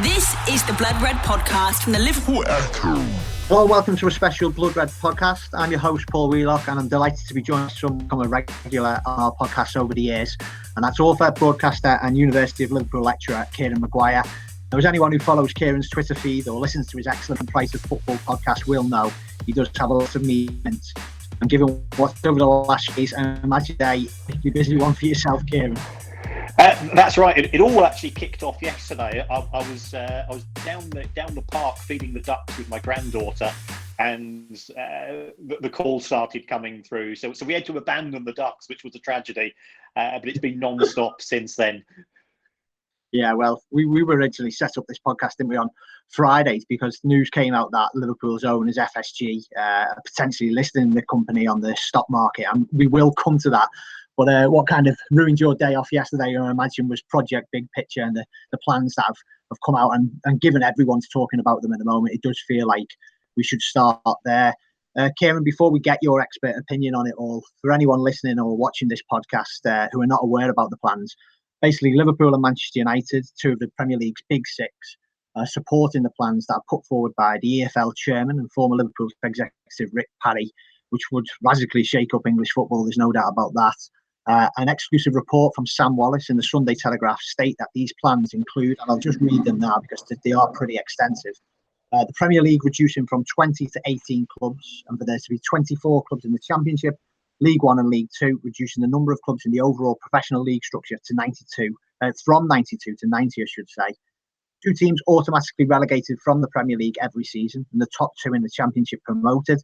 This is the Blood Red podcast from the Liverpool. Hello, welcome to a special Blood Red podcast. I'm your host, Paul Wheelock, and I'm delighted to be joined from a regular on our podcast over the years. And that's author, broadcaster, and University of Liverpool lecturer, Kieran Maguire. Now, as anyone who follows Kieran's Twitter feed or listens to his excellent Price of Football podcast will know, he does have a lot of meetings. And given what's over the last years, I imagine today it'd be a busy one for yourself, Kieran. That's right. It all actually kicked off yesterday. I was down the park feeding the ducks with my granddaughter, and the calls started coming through. So we had to abandon the ducks, which was a tragedy. But it's been non-stop since then. Yeah, well, we were originally set up this podcast, didn't we, on Fridays because news came out that Liverpool's own is FSG, potentially listing the company on the stock market, and we will come to that. But what kind of ruined your day off yesterday, I imagine, was Project Big Picture and the plans that have come out. And given everyone's talking about them at the moment, it does feel like we should start there. Kieran, before we get your expert opinion on it all, for anyone listening or watching this podcast who are not aware about the plans, basically Liverpool and Manchester United, two of the Premier League's big six, are supporting the plans that are put forward by the EFL chairman and former Liverpool executive Rick Parry, which would radically shake up English football. There's no doubt about that. An exclusive report from Sam Wallace in the Sunday Telegraph state that these plans include, and I'll just read them now because they are pretty extensive, the Premier League reducing from 20 to 18 clubs, and for there to be 24 clubs in the Championship, League One and League Two, reducing the number of clubs in the overall professional league structure to 92, from 92 to 90, I should say. Two teams automatically relegated from the Premier League every season, and the top two in the Championship promoted.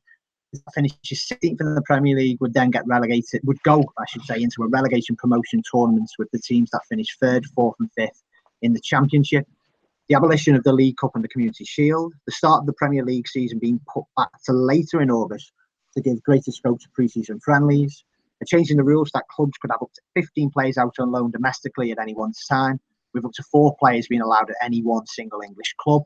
Finishes 16th in the Premier League would then get relegated, would go, I should say, into a relegation promotion tournament with the teams that finish third, fourth and fifth in the Championship. The abolition of the League Cup and the Community Shield. The start of the Premier League season being put back to later in August to give greater scope to pre-season friendlies. A change in the rules that clubs could have up to 15 players out on loan domestically at any one time, with up to 4 players being allowed at any one single English club.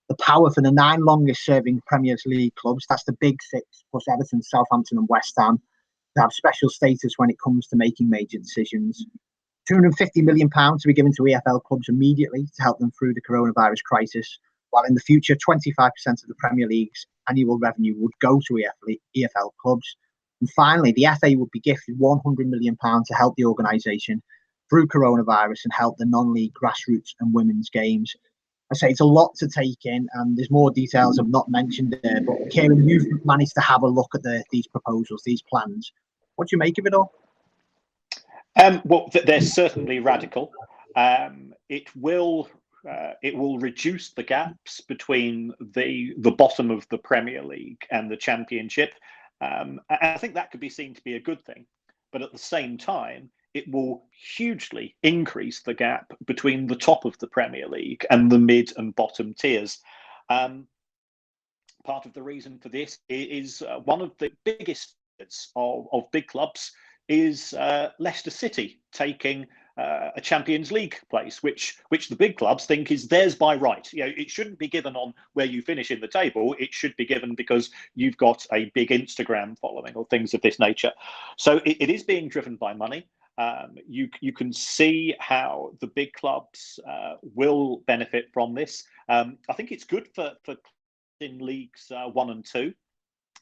The power for the 9 longest serving Premier League clubs, that's the big 6 plus Everton, Southampton and West Ham, to have special status when it comes to making major decisions. £250 million to be given to EFL clubs immediately to help them through the coronavirus crisis, while in the future 25% of the Premier League's annual revenue would go to EFL clubs. And finally, the FA would be gifted £100 million to help the organisation through coronavirus and help the non-league grassroots and women's games. I say it's a lot to take in, and there's more details I've not mentioned there. But Kieran, you've managed to have a look at these proposals, these plans. What do you make of it all? Well, they're certainly radical. It will reduce the gaps between the bottom of the Premier League and the Championship. And I think that could be seen to be a good thing. But at the same time, it will hugely increase the gap between the top of the Premier League and the mid and bottom tiers. Part of the reason for this is one of the biggest of big clubs is Leicester City taking a Champions League place, which the big clubs think is theirs by right. You know, it shouldn't be given on where you finish in the table. It should be given because you've got a big Instagram following or things of this nature. So it is being driven by money. You can see how the big clubs will benefit from this. I think it's good for in leagues 1 and 2.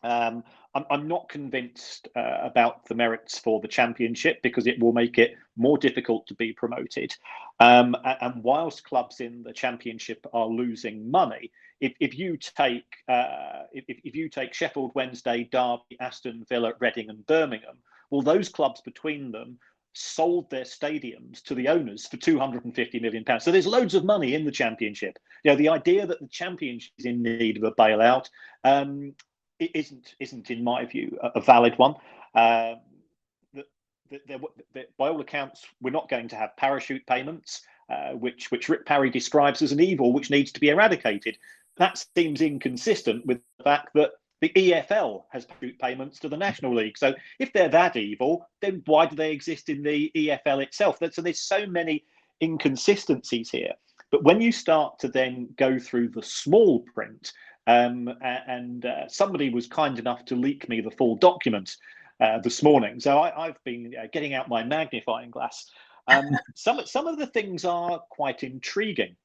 I'm not convinced about the merits for the Championship because it will make it more difficult to be promoted. And whilst clubs in the Championship are losing money, if you take Sheffield Wednesday, Derby, Aston Villa, Reading, and Birmingham, well, those clubs between them sold their stadiums to the owners for £250 million. So there's loads of money in the Championship. You know, the idea that the Championship is in need of a bailout it isn't, in my view, a valid one. By all accounts, we're not going to have parachute payments, which Rick Parry describes as an evil which needs to be eradicated. That seems inconsistent with the fact that the EFL has parachute payments to the National League. So if they're that evil, then why do they exist in the EFL itself? So there's so many inconsistencies here. But when you start to then go through the small print, somebody was kind enough to leak me the full document this morning. So I've been getting out my magnifying glass. Some of the things are quite intriguing.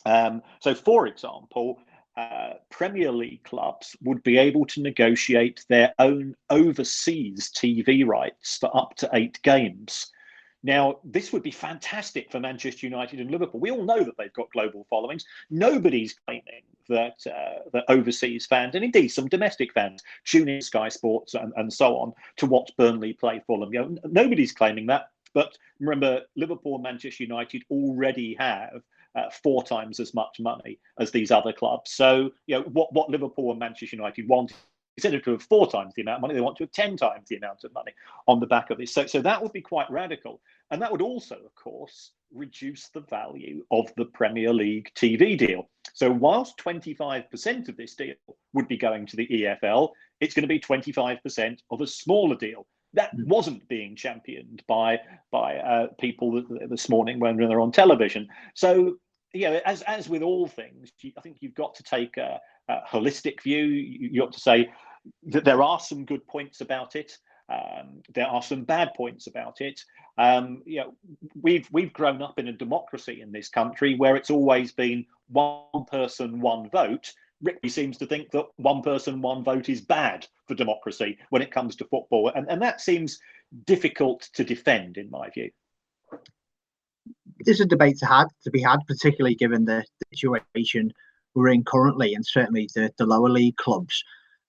So, for example, Premier League clubs would be able to negotiate their own overseas TV rights for up to 8 games. Now, this would be fantastic for Manchester United and Liverpool. We all know that they've got global followings. Nobody's claiming that that overseas fans, and indeed some domestic fans, tune in Sky Sports and so on to watch Burnley play Fulham. Nobody's claiming that. But remember, Liverpool and Manchester United already have 4 times as much money as these other clubs. So, what Liverpool and Manchester United want, instead of to have 4 times the amount of money, they want to have 10 times the amount of money on the back of this. So that would be quite radical. And that would also, of course, reduce the value of the Premier League TV deal. So whilst 25% of this deal would be going to the EFL, it's going to be 25% of a smaller deal. That wasn't being championed by people this morning when they're on television. So, as with all things, I think you've got to take a holistic view. You have to say that there are some good points about it. There are some bad points about it. We've grown up in a democracy in this country where it's always been one person, one vote. Ricky seems to think that one person, one vote is bad for democracy when it comes to football. And that seems difficult to defend, in my view. There's a debate to be had, particularly given the situation we're in currently, and certainly the lower league clubs.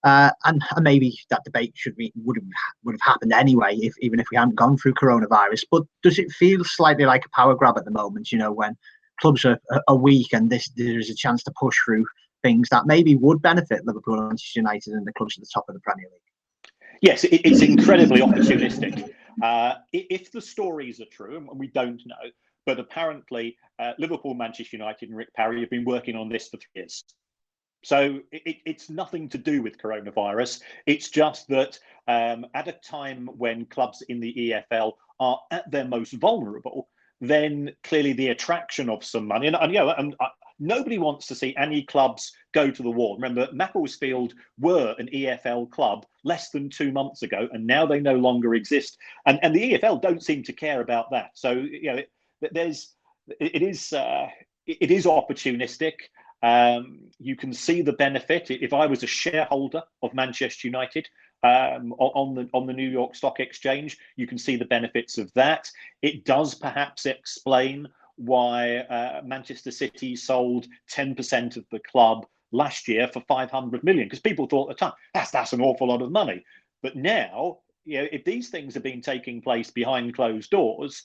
And maybe that debate would have happened anyway, even if we hadn't gone through coronavirus. But does it feel slightly like a power grab at the moment? When clubs are weak and there's a chance to push through things that maybe would benefit Liverpool and Manchester United and the clubs at the top of the Premier League. Yes, it's incredibly opportunistic. If the stories are true, and we don't know, but apparently Liverpool, Manchester United and Rick Parry have been working on this for 3 years. So it's nothing to do with coronavirus. It's just that at a time when clubs in the EFL are at their most vulnerable, then clearly the attraction of some money, and nobody wants to see any clubs go to the wall. Remember, Macclesfield were an EFL club less than 2 months ago, and now they no longer exist. And the EFL don't seem to care about that. So it is opportunistic. You can see the benefit. If I was a shareholder of Manchester United on the New York Stock Exchange, you can see the benefits of that. It does perhaps explain why Manchester City sold 10% of the club last year for 500 million, because people thought at the time that's an awful lot of money. But now, if these things have been taking place behind closed doors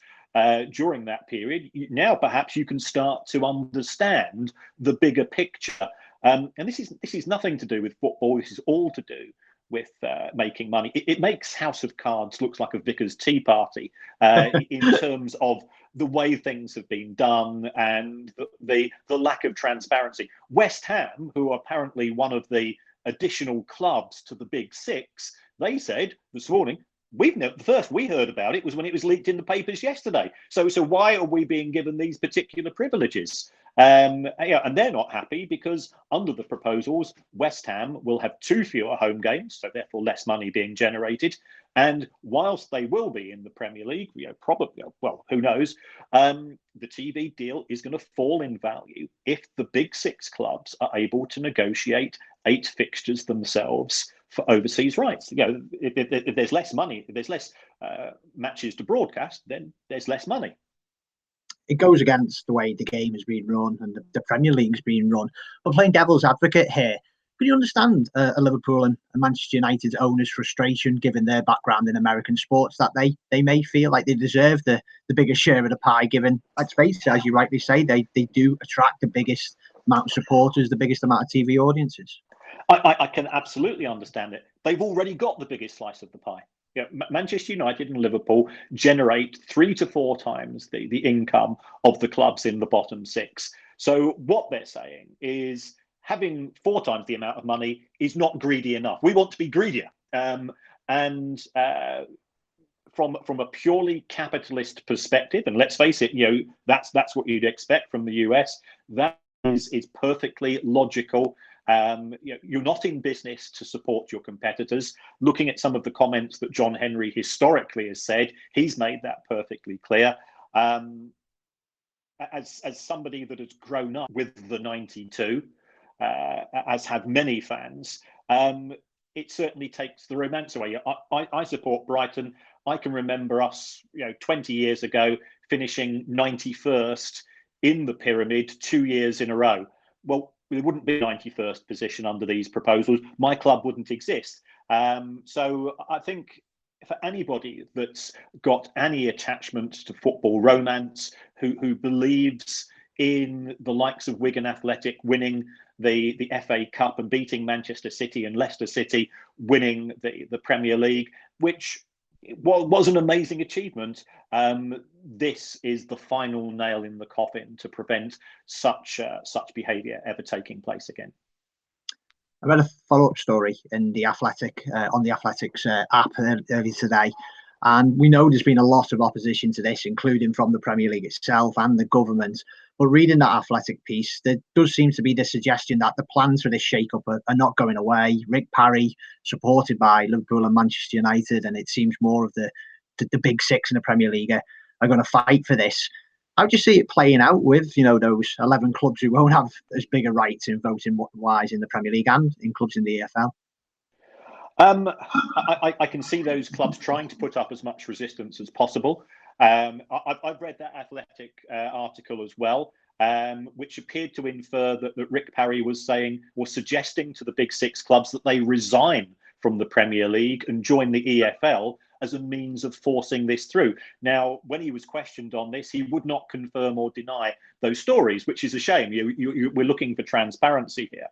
during that period, now perhaps you can start to understand the bigger picture. And this is nothing to do with football. This is all to do with making money. It makes House of Cards looks like a vicar's tea party in terms of the way things have been done and the lack of transparency. West Ham, who are apparently one of the additional clubs to the Big Six, they said this morning, the first we heard about it was when it was leaked in the papers yesterday. So why are we being given these particular privileges? And they're not happy because under the proposals, West Ham will have 2 fewer home games, so therefore less money being generated. And whilst they will be in the Premier League, probably, well, who knows, the TV deal is going to fall in value if the Big Six clubs are able to negotiate 8 fixtures themselves for overseas rights. If there's less money, if there's less matches to broadcast, then there's less money. It goes against the way the game is being run and the Premier League is being run. But playing devil's advocate here, can you understand a Liverpool and Manchester United owners' frustration, given their background in American sports, that they may feel like they deserve the biggest share of the pie, given, let's face it, as you rightly say, they do attract the biggest amount of supporters, the biggest amount of TV audiences? I can absolutely understand it. They've already got the biggest slice of the pie. Manchester United and Liverpool generate 3 to 4 times the income of the clubs in the bottom 6. So what they're saying is having 4 times the amount of money is not greedy enough. We want to be greedier. From a purely capitalist perspective, and let's face it, that's what you'd expect from the US. That is perfectly logical. You're not in business to support your competitors. Looking at some of the comments that John Henry historically has said, he's made that perfectly clear. And as somebody that has grown up with the 92, as have many fans, it certainly takes the romance away. I support Brighton. I can remember us, 20 years ago, finishing 91st in the pyramid 2 years in a row. Well, there wouldn't be 91st position under these proposals. My club wouldn't exist. So I think for anybody that's got any attachment to football romance, who believes in the likes of Wigan Athletic winning the FA Cup and beating Manchester City and Leicester City winning the Premier League, which was an amazing achievement. This is the final nail in the coffin to prevent such behaviour ever taking place again. I read a follow-up story in the Athletic on the Athletics app earlier today, and we know there's been a lot of opposition to this, including from the Premier League itself and the government. But reading that Athletic piece, there does seem to be the suggestion that the plans for this shake-up are not going away. Rick Parry, supported by Liverpool and Manchester United, and it seems more of the big six in the Premier League are going to fight for this. How do you see it playing out with, those 11 clubs who won't have as big a right in voting wise in the Premier League and in clubs in the EFL? I can see those clubs trying to put up as much resistance as possible. I've read that Athletic article as well, which appeared to infer that Rick Parry was suggesting to the big six clubs that they resign from the Premier League and join the EFL as a means of forcing this through. Now, when he was questioned on this, he would not confirm or deny those stories, which is a shame. We're looking for transparency here.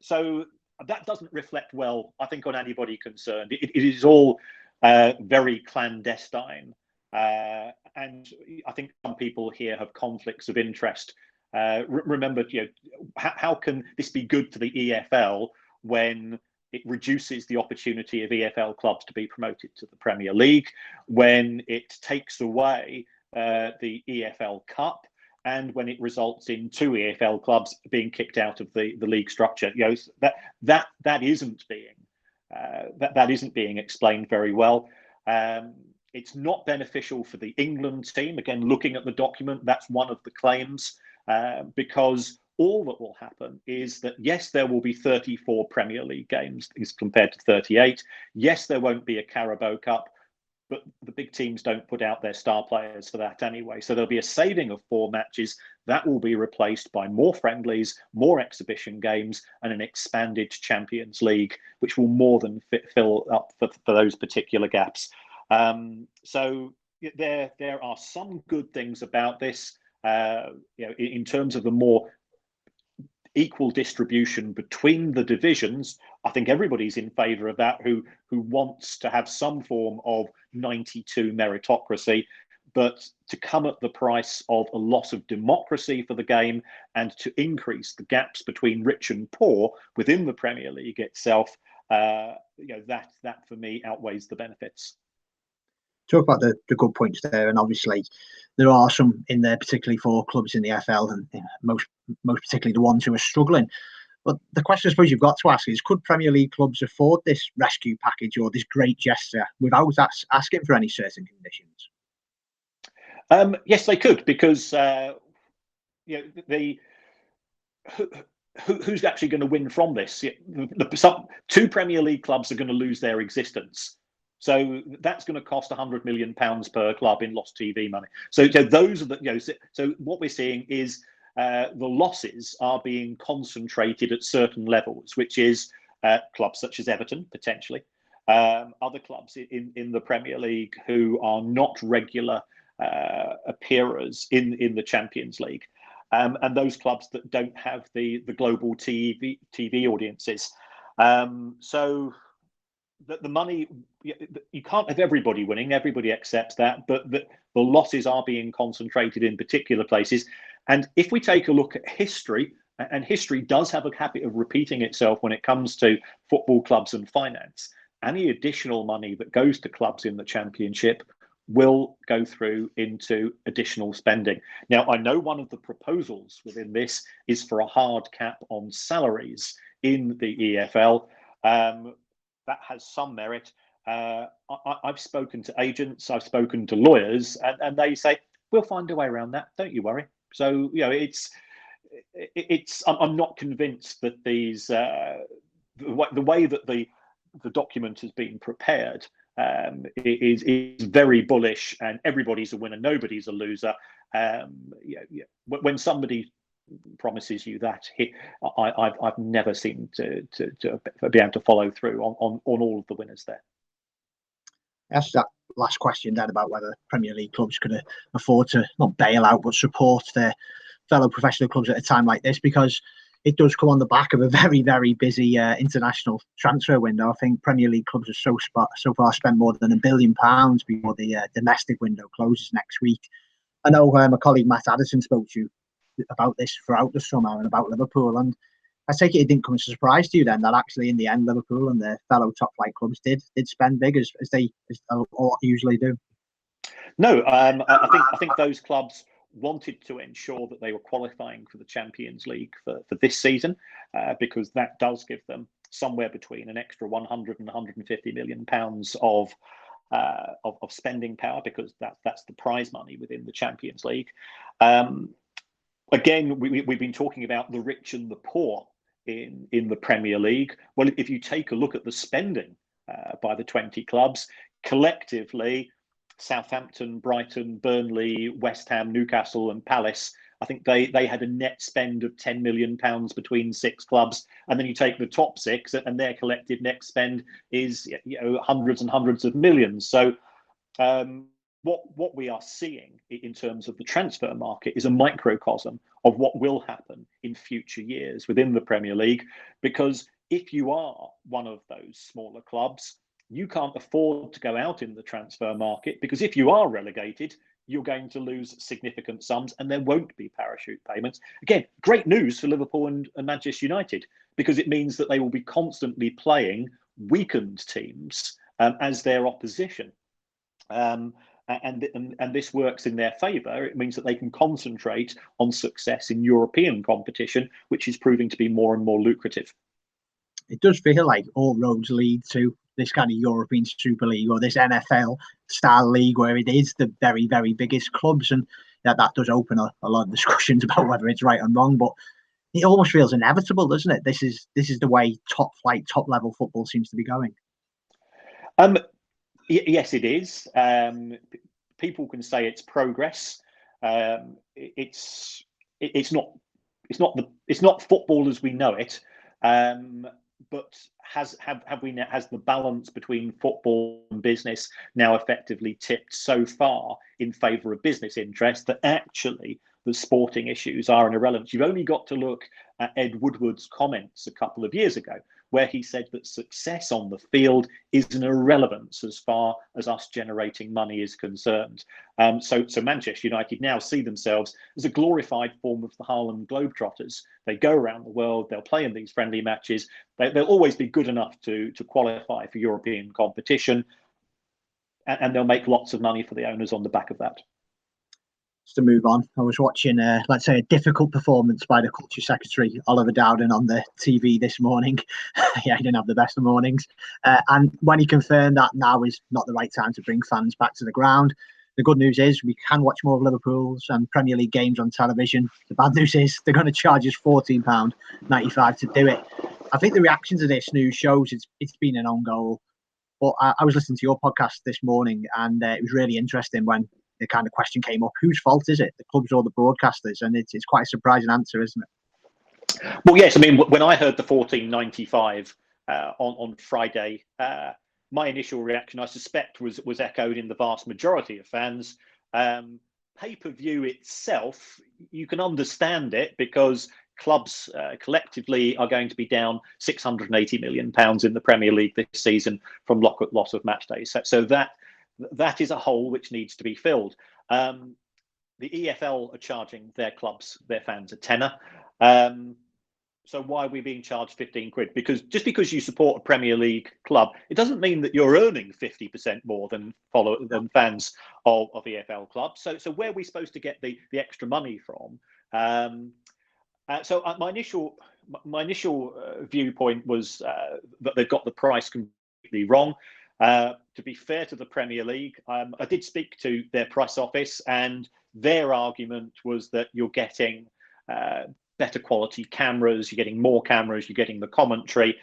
So that doesn't reflect well, I think, on anybody concerned. It is all very clandestine. And I think some people here have conflicts of interest. Remember, how can this be good for the EFL when it reduces the opportunity of EFL clubs to be promoted to the Premier League, when it takes away the EFL Cup, and when it results in 2 EFL clubs being kicked out of the league structure? That isn't being explained very well. It's not beneficial for the England team. Again, looking at the document, that's one of the claims, because all that will happen is that, yes, there will be 34 Premier League games as compared to 38. Yes, there won't be a Carabao Cup, but the big teams don't put out their star players for that anyway. So there'll be a saving of 4 matches. That will be replaced by more friendlies, more exhibition games, and an expanded Champions League, which will more than fill up for those particular gaps. So there are some good things about this, in terms of the more equal distribution between the divisions. I think everybody's in favour of that who wants to have some form of 92 meritocracy, but to come at the price of a loss of democracy for the game and to increase the gaps between rich and poor within the Premier League itself, that for me outweighs the benefits. Talk about the good points there, and obviously there are some in there, particularly for clubs in the FL, and most particularly the ones who are struggling. But the question I suppose you've got to ask is, could Premier League clubs afford this rescue package or this great gesture without asking for any certain conditions? Yes, they could, because who's actually going to win from this? 2 Premier League clubs are going to lose their existence. So that's going to cost £100 million per club in lost TV money. So those are the, so what we're seeing is the losses are being concentrated at certain levels, which is clubs such as Everton, potentially, other clubs in the Premier League who are not regular appearers in the Champions League, and those clubs that don't have the global TV audiences. So the money, you can't have everybody winning. Everybody accepts that, but the losses are being concentrated in particular places. And if we take a look at history, and history does have a habit of repeating itself when it comes to football clubs and finance, any additional money that goes to clubs in the Championship will go through into additional spending. Now, I know one of the proposals within this is for a hard cap on salaries in the EFL. That has some merit. I've spoken to agents, I've spoken to lawyers, and they say we'll find a way around that. Don't you worry. So I'm not convinced that these the way that the document has been prepared is very bullish, and everybody's a winner, nobody's a loser. When somebody promises you that, I've never seemed to be able to follow through on all of the winners there. That's that last question then about whether Premier League clubs could afford to not bail out but support their fellow professional clubs at a time like this, because it does come on the back of a very, very busy international transfer window. I think Premier League clubs have so far spent more than £1 billion before the domestic window closes next week. I know my colleague Matt Addison spoke to you about this throughout the summer and about Liverpool, and I take it didn't come as a surprise to you then that actually in the end Liverpool and their fellow top flight clubs did spend big as they usually do. No, I think those clubs wanted to ensure that they were qualifying for the Champions League for this season, because that does give them somewhere between an extra 100 and 150 million pounds of spending power, because that's the prize money within the Champions League. Again, we've been talking about the rich and the poor in the Premier League. Well, if you take a look at the spending by the 20 clubs collectively, Southampton, Brighton, Burnley, West Ham, Newcastle and Palace, I think they had a net spend of £10 million between 6 clubs. And then you take the top 6 and their collective net spend is hundreds and hundreds of millions. So what we are seeing in terms of the transfer market is a microcosm of what will happen in future years within the Premier League. Because if you are one of those smaller clubs, you can't afford to go out in the transfer market, because if you are relegated, you're going to lose significant sums and there won't be parachute payments. Again, great news for Liverpool and Manchester United, because it means that they will be constantly playing weakened teams as their opposition. And this works in their favour. It means that they can concentrate on success in European competition, which is proving to be more and more lucrative. It does feel like all roads lead to this kind of European Super League or this NFL style league, where it is the very, very biggest clubs, and that does open a lot of discussions about whether it's right or wrong. But it almost feels inevitable, doesn't it? This is the way top flight, top level football seems to be going. Yes, it is. People can say it's progress. It's not football as we know it. But has the balance between football and business now effectively tipped so far in favour of business interest that actually the sporting issues are an irrelevance? You've only got to look at Ed Woodward's comments a couple of years ago, where he said that success on the field is an irrelevance as far as us generating money is concerned. So Manchester United now see themselves as a glorified form of the Harlem Globetrotters. They go around the world, they'll play in these friendly matches, they'll always be good enough to qualify for European competition, and they'll make lots of money for the owners on the back of that. To move on, I was watching, let's say, a difficult performance by the Culture Secretary, Oliver Dowden, on the TV this morning. Yeah, he didn't have the best of mornings. And when he confirmed that now is not the right time to bring fans back to the ground, the good news is we can watch more of Liverpool's and Premier League games on television. The bad news is they're going to charge us £14.95 to do it. I think the reaction to this news shows it's been an own goal. But I was listening to your podcast this morning, and it was really interesting when the kind of question came up: whose fault is it, the clubs or the broadcasters? And it's quite a surprising answer, isn't it? Well, yes. I mean, when I heard the £14.95 on Friday, my initial reaction, I suspect, was echoed in the vast majority of fans. Pay-per-view itself, you can understand it, because clubs collectively are going to be down £680 million in the Premier League this season from loss of match days. So that is a hole which needs to be filled. The EFL are charging their fans a tenner. So why are we being charged £15? Because just because you support a Premier League club, it doesn't mean that you're earning 50% more than fans of EFL clubs. So where are we supposed to get the extra money from? So my initial viewpoint was that they've got the price completely wrong. To be fair to the Premier League, I did speak to their press office, and Their argument was that you're getting better quality cameras, you're getting more cameras, you're getting the commentary.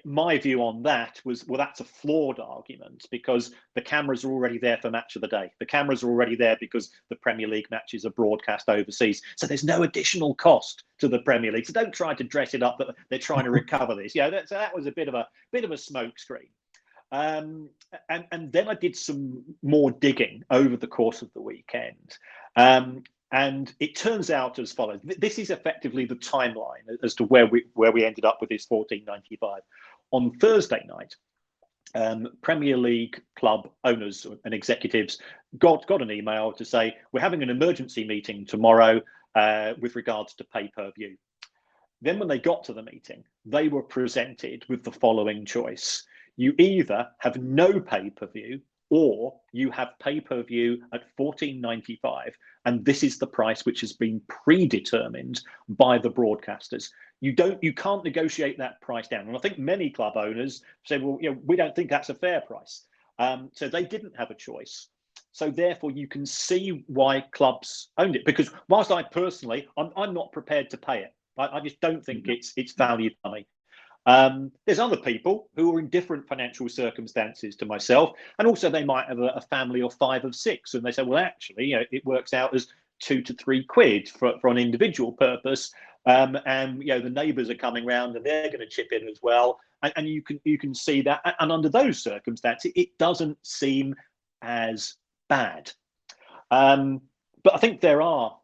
My view on that was, well, that's a flawed argument, because the cameras are already there for Match of the Day. The cameras are already there because the Premier League matches are broadcast overseas. So there's no additional cost to the Premier League. So don't try to dress it up that they're trying to recover this. So that was a bit of a smokescreen. And then I did some more digging over the course of the weekend. And it turns out as follows. This is effectively the timeline as to where we ended up with this 14.95. On Thursday night, Premier League club owners and executives got an email to say, we're having an emergency meeting tomorrow with regards to pay-per-view. Then when they got to the meeting, they were presented with the following choice. You either have no pay-per-view, or you have pay-per-view at $14.95, and this is the price which has been predetermined by the broadcasters. You can't negotiate that price down. And I think many club owners say, well, we don't think that's a fair price. So they didn't have a choice. So therefore, you can see why clubs owned it. Because whilst I personally, I'm not prepared to pay it. I just don't think it's value money. There's other people who are in different financial circumstances to myself, and also they might have a family of 5 of 6, and they say, well, actually, it works out as £2 to £3 for an individual purpose, and the neighbours are coming round and they're going to chip in as well, and you can see that, and under those circumstances, it doesn't seem as bad. But I think there are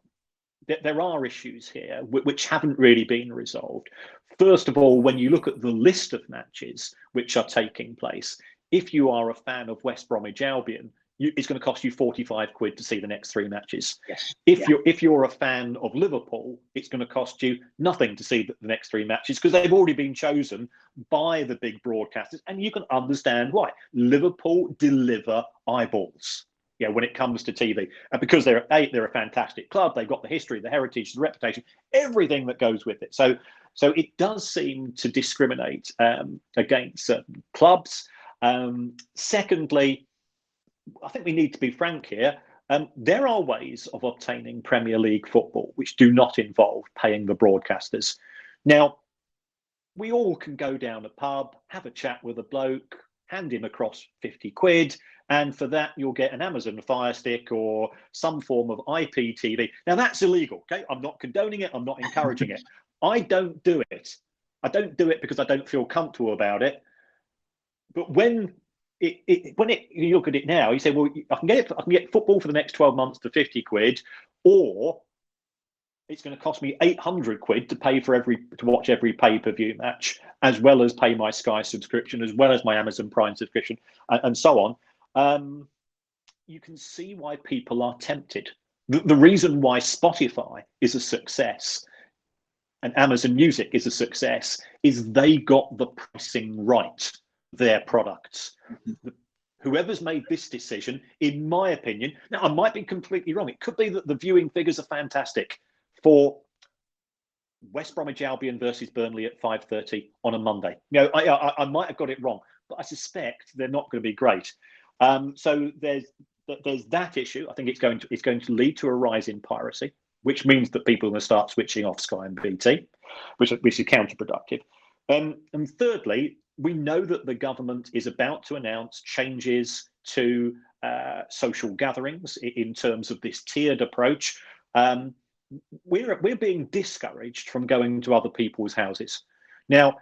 issues here which haven't really been resolved. First of all, when you look at the list of matches which are taking place, if you are a fan of West Bromwich Albion, it's going to cost you £45 to see the next 3 matches. Yes. If you're a fan of Liverpool, it's going to cost you nothing to see the next 3 matches, because they've already been chosen by the big broadcasters, and you can understand why. Liverpool deliver eyeballs. When it comes to TV, and because they're a fantastic club, they've got the history, the heritage, the reputation, everything that goes with it. So it does seem to discriminate against certain clubs. Secondly, I think we need to be frank here. There are ways of obtaining Premier League football which do not involve paying the broadcasters. Now, we all can go down a pub, have a chat with a bloke, hand him across £50, and for that you'll get an Amazon Fire Stick or some form of IPTV. Now that's illegal, okay? I'm not condoning it, I'm not encouraging it. I don't do it. I don't do it because I don't feel comfortable about it. But when you look at it now, you say, well, I can get football for the next 12 months for £50, or it's going to cost me £800 to pay to watch every pay-per-view match, as well as pay my Sky subscription, as well as my Amazon Prime subscription, and so on. You can see why people are tempted. The reason why Spotify is a success and Amazon Music is a success is they got the pricing right, their products. Whoever's made this decision, in my opinion, now I might be completely wrong. It could be that the viewing figures are fantastic for West Bromwich Albion versus Burnley at 5:30 on a Monday. I might have got it wrong, but I suspect they're not going to be great. So there's that issue. I think it's going to lead to a rise in piracy, which means that people are going to start switching off Sky and BT, which is counterproductive. And thirdly, we know that the government is about to announce changes to social gatherings in terms of this tiered approach. We're being discouraged from going to other people's houses. Now,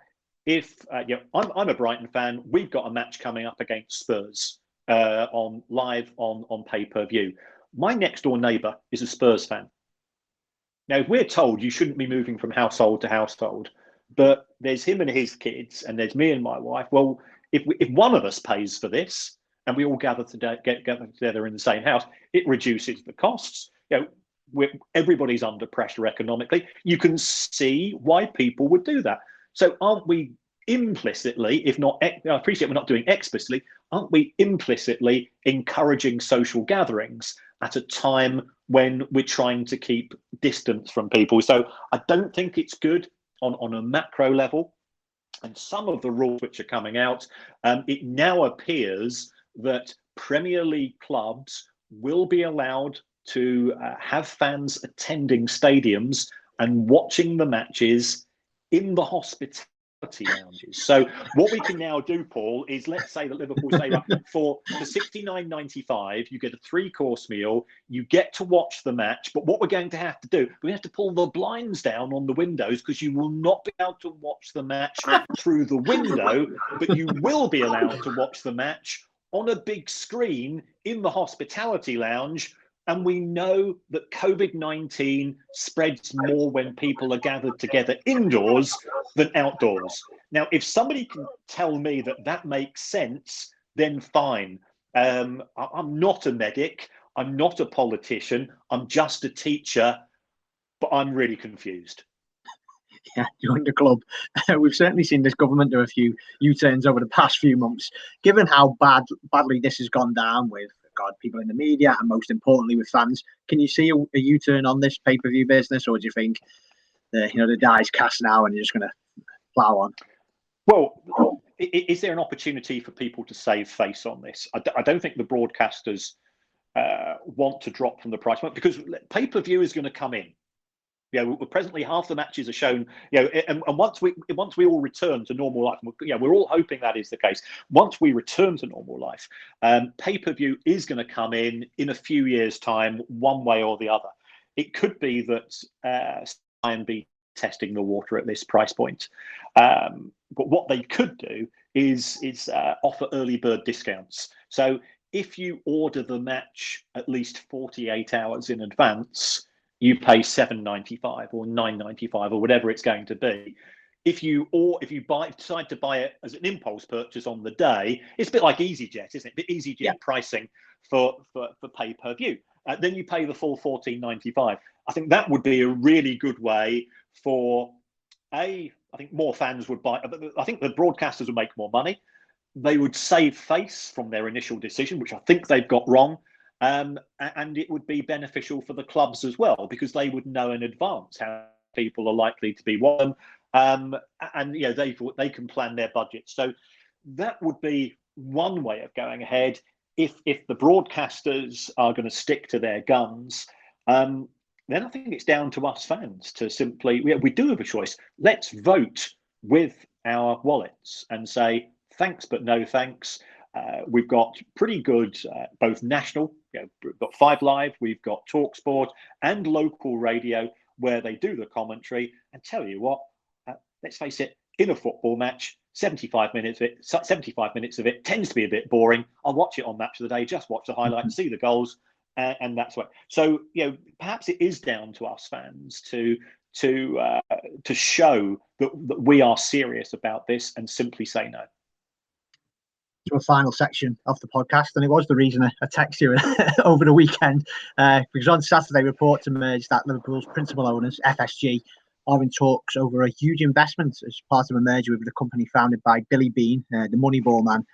if I'm a Brighton fan, we've got a match coming up against Spurs on pay-per-view. My next door neighbour is a Spurs fan. Now, if we're told you shouldn't be moving from household to household, but there's him and his kids, and there's me and my wife. Well, if one of us pays for this, and we all gather together in the same house, it reduces the costs. Everybody's under pressure economically. You can see why people would do that. So, aren't we implicitly, if not, I appreciate we're not doing explicitly, aren't we implicitly encouraging social gatherings at a time when we're trying to keep distance from people? So, I don't think it's good on a macro level. And some of the rules which are coming out, it now appears that Premier League clubs will be allowed to have fans attending stadiums and watching the matches in the hospitality lounges. So what we can now do, Paul, is let's say that Liverpool say, right, for £69.95, you get a 3-course meal, you get to watch the match, but what we're going to have to do, we have to pull the blinds down on the windows because you will not be able to watch the match through the window, but you will be allowed to watch the match on a big screen in the hospitality lounge. And we know that COVID-19 spreads more when people are gathered together indoors than outdoors. Now, if somebody can tell me that that makes sense, then fine. I'm not a medic. I'm not a politician. I'm just a teacher, but I'm really confused. Yeah, join the club. We've certainly seen this government do a few U-turns over the past few months. Given how badly this has gone down with people in the media and most importantly with fans, can you see a U-turn on this pay-per-view business, or do you think the die's cast now and you're just going to plough on? Well, is there an opportunity for people to save face on this? I don't think the broadcasters want to drop from the price point, because pay-per-view is going to come in. Presently half the matches are shown, and once we all return to normal life, we're all hoping that is the case. Once we return to normal life, pay-per-view is going to come in a few years' time, one way or the other. It could be that IMB testing the water at this price point, but what they could do is offer early bird discounts. So if you order the match at least 48 hours in advance, you pay $7.95 or $9.95 or whatever it's going to be. If you decide to buy it as an impulse purchase on the day, it's a bit like EasyJet, isn't it? EasyJet pricing for pay-per-view. Then you pay the full $14.95. I think that would be a really good way for I think more fans would buy. I think the broadcasters would make more money. They would save face from their initial decision, which I think they've got wrong. And it would be beneficial for the clubs as well, because they would know in advance how people are likely to be watching, and they can plan their budget. So that would be one way of going ahead. If the broadcasters are going to stick to their guns, then I think it's down to us fans to simply we do have a choice. Let's vote with our wallets and say thanks but no thanks. We've got pretty good both national, we've got 5 Live, we've got TalkSport and local radio where they do the commentary. And tell you what, let's face it, in a football match, 75 minutes of it tends to be a bit boring. I'll watch it on Match of the Day, just watch the highlights, see the goals, and that's what. So perhaps it is down to us fans to show that we are serious about this and simply say no. To a final section of the podcast, and it was the reason I texted you over the weekend, because on Saturday reports emerged that Liverpool's principal owners, FSG, are in talks over a huge investment as part of a merger with the company founded by Billy Beane, the Moneyball man,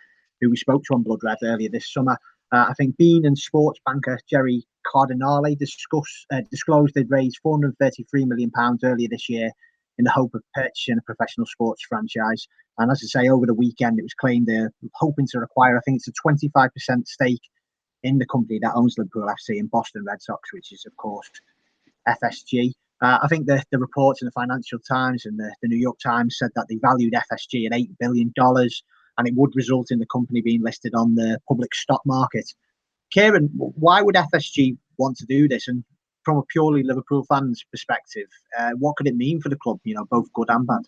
who we spoke to on Blood Red earlier this summer. I think Beane and sports banker Jerry Cardinale disclosed they'd raised £433 million earlier this year in the hope of purchasing a professional sports franchise. And as I say, over the weekend, it was claimed they're hoping to acquire, I think it's a 25% stake in the company that owns Liverpool FC and Boston Red Sox, which is, of course, FSG. I think the reports in the Financial Times and the New York Times said that they valued FSG at $8 billion, and it would result in the company being listed on the public stock market. Kieran, why would FSG want to do this? And from a purely Liverpool fan's perspective, what could it mean for the club, both good and bad?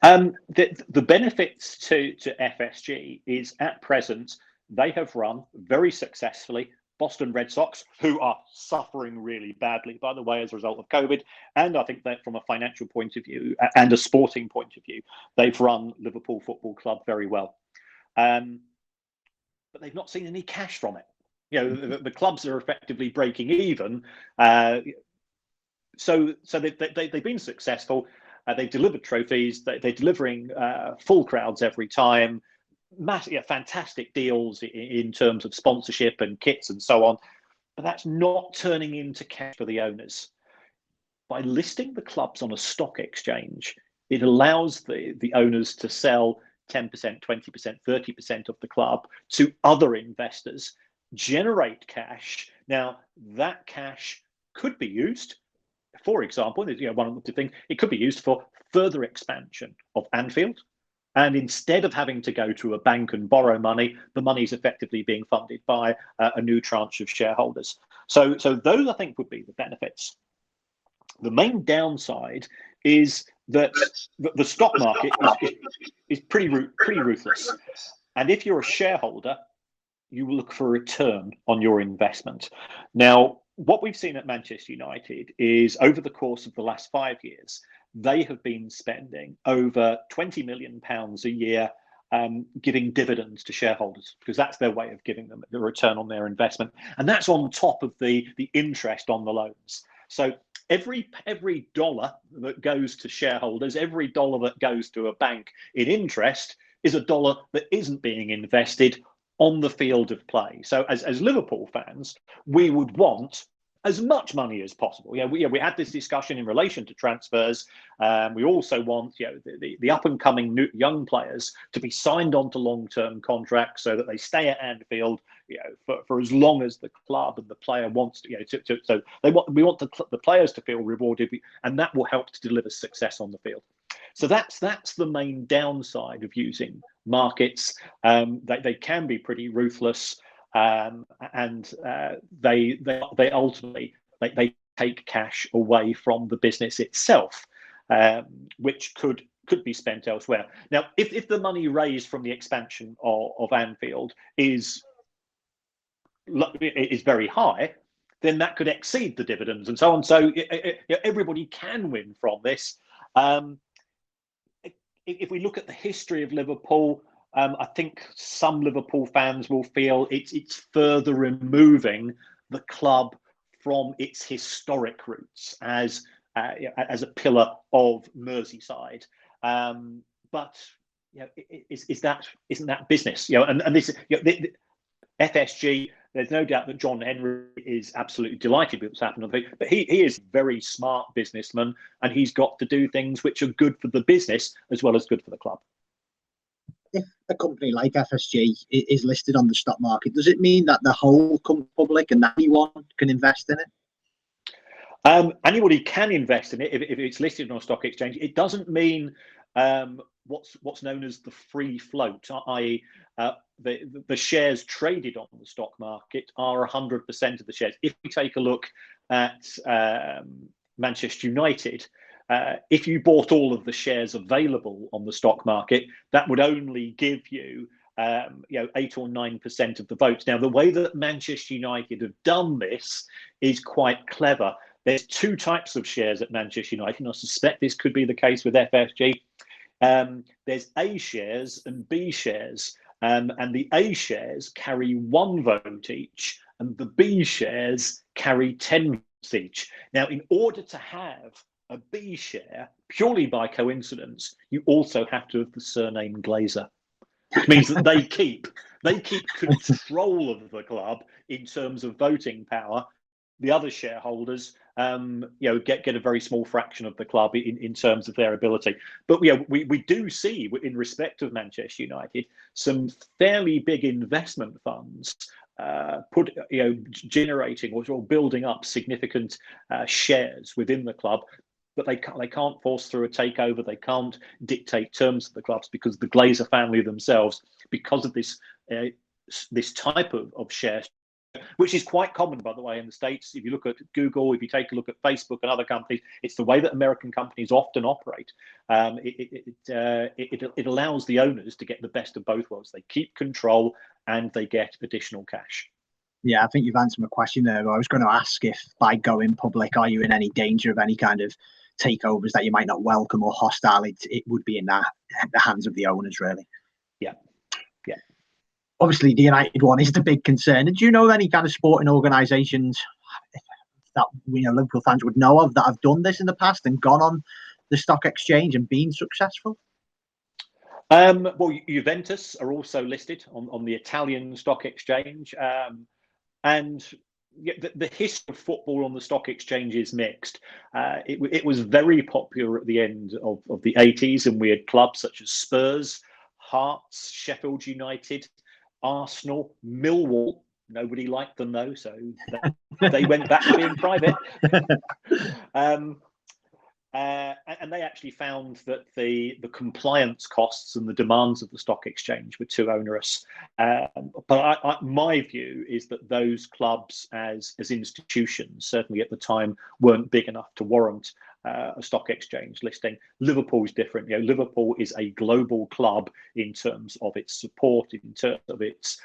The benefits to FSG is at present, they have run very successfully Boston Red Sox, who are suffering really badly, by the way, as a result of COVID. And I think that from a financial point of view and a sporting point of view, they've run Liverpool Football Club very well. But they've not seen any cash from it. The clubs are effectively breaking even. So they've been successful. They've delivered trophies. They're delivering full crowds every time. Fantastic deals in terms of sponsorship and kits and so on. But that's not turning into cash for the owners. By listing the clubs on a stock exchange, it allows the owners to sell 10%, 20%, 30% of the club to other investors generate cash. Now, that cash could be used, for example, one of the things, it could be used for further expansion of Anfield. And instead of having to go to a bank and borrow money, the money is effectively being funded by a new tranche of shareholders. So those, I think, would be the benefits. The main downside is that the stock market is pretty ruthless. And if you're a shareholder, you will look for a return on your investment. Now, what we've seen at Manchester United is over the course of the last 5 years, they have been spending over £20 million a year giving dividends to shareholders, because that's their way of giving them the return on their investment. And that's on top of the interest on the loans. So every dollar that goes to shareholders, every dollar that goes to a bank in interest is a dollar that isn't being invested on the field of play. So as Liverpool fans, we would want as much money as possible. We had this discussion in relation to transfers. We also want the up and coming young players to be signed on to long-term contracts so that they stay at Anfield for as long as the club and the player wants to. So we want the players to feel rewarded, and that will help to deliver success on the field. So that's the main downside of using markets. They can be pretty ruthless. And they ultimately take cash away from the business itself, which could be spent elsewhere. Now, if the money raised from the expansion of Anfield is very high, then that could exceed the dividends and so on. So everybody can win from this. If we look at the history of Liverpool, I think some Liverpool fans will feel it's further removing the club from its historic roots as a pillar of Merseyside. But isn't that business? And this the FSG. There's no doubt that John Henry is absolutely delighted with what's happened on the thing, but he is a very smart businessman, and he's got to do things which are good for the business as well as good for the club. If a company like FSG is listed on the stock market, does it mean that the whole public and anyone can invest in it? Anybody can invest in it if it's listed on a stock exchange. It doesn't mean what's known as the free float, i.e. The shares traded on the stock market are 100% of the shares. If we take a look at Manchester United, if you bought all of the shares available on the stock market, that would only give you 8 or 9% of the votes. Now, the way that Manchester United have done this is quite clever. There's two types of shares at Manchester United, and I suspect this could be the case with FSG. There's A shares and B shares, and the A shares carry 1 vote each, and the B shares carry 10 votes each. Now, in order to have a B share, purely by coincidence, you also have to have the surname Glazer, which means that they keep control of the club in terms of voting power. The other shareholders, get a very small fraction of the club in terms of their ability. But we do see, in respect of Manchester United, some fairly big investment funds generating or building up significant shares within the club. But they can't force through a takeover. They can't dictate terms of the clubs because the Glazer family themselves, because of this type of share, which is quite common, by the way, in the States. If you look at Google, if you take a look at Facebook and other companies, it's the way that American companies often operate. It allows the owners to get the best of both worlds. They keep control and they get additional cash. Yeah, I think you've answered my question there. I was going to ask if by going public, are you in any danger of any kind of takeovers that you might not welcome or hostile? It would be in the hands of the owners, really. Yeah. Obviously, the United one is the big concern. Do you know any kind of sporting organisations that Liverpool fans would know of that have done this in the past and gone on the stock exchange and been successful? Well, Juventus are also listed on the Italian stock exchange, and the history of football on the stock exchange is mixed. It was very popular at the end of the 80s, and we had clubs such as Spurs, Hearts, Sheffield United, Arsenal, Millwall, Nobody liked them though, so they went back to being private. And they actually found that the compliance costs and the demands of the stock exchange were too onerous. But my view is that those clubs as institutions, certainly at the time, weren't big enough to warrant a stock exchange listing. Liverpool's different. Liverpool is a global club in terms of its support, in terms of its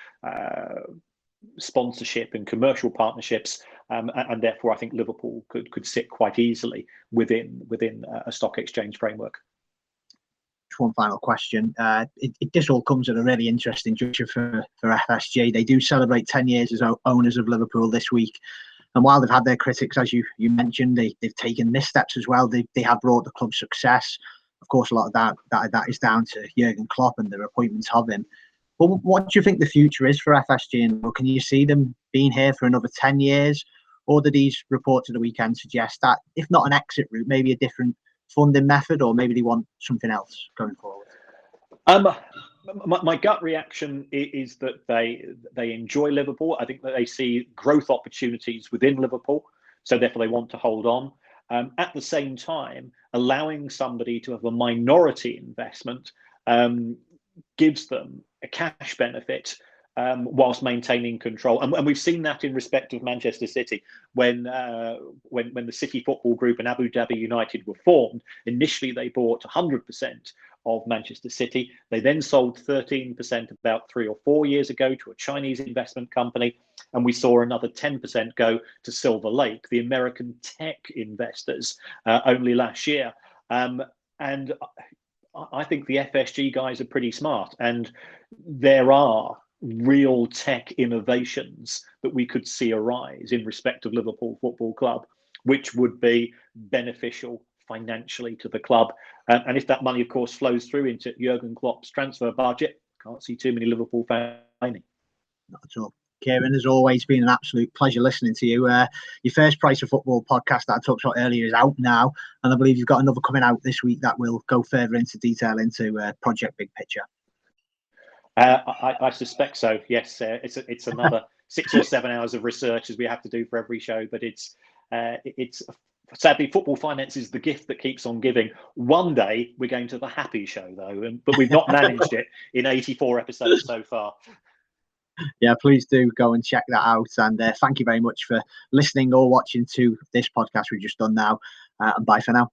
sponsorship and commercial partnerships, and therefore I think Liverpool could sit quite easily within a stock exchange framework. One final question. This all comes at a really interesting juncture for FSG. They do celebrate 10 years as owners of Liverpool this week, and while they've had their critics, as you mentioned, they've taken missteps as well. They have brought the club success. Of course, a lot of that is down to Jurgen Klopp and their appointments of him. But what do you think the future is for FSG? And can you see them being here for another 10 years? Or do these reports of the weekend suggest that, if not an exit route, maybe a different funding method, or maybe they want something else going forward? My gut reaction is that they enjoy Liverpool. I think that they see growth opportunities within Liverpool, so therefore they want to hold on. At the same time, allowing somebody to have a minority investment gives them a cash benefit whilst maintaining control, and we've seen that in respect of Manchester City when the City Football Group and Abu Dhabi United were formed. Initially, they bought 100% of Manchester City. They then sold 13% about 3 or 4 years ago to a Chinese investment company, and we saw another 10% go to Silver Lake, the American tech investors, only last year. And I think the FSG guys are pretty smart, and there are real tech innovations that we could see arise in respect of Liverpool Football Club, which would be beneficial financially to the club. And if that money, of course, flows through into Jurgen Klopp's transfer budget, can't see too many Liverpool fans. Not at all. Kieran, has always been an absolute pleasure listening to you. Your first Price of Football podcast that I talked about earlier is out now, and I believe you've got another coming out this week that will go further into detail into Project Big Picture. I suspect so. Yes, it's another 6 or 7 hours of research as we have to do for every show, but it's sadly, football finance is the gift that keeps on giving. One day we're going to the happy show though, but we've not managed it in 84 episodes so far. Yeah, please do go and check that out, and thank you very much for listening or watching to this podcast we've just done now, and bye for now.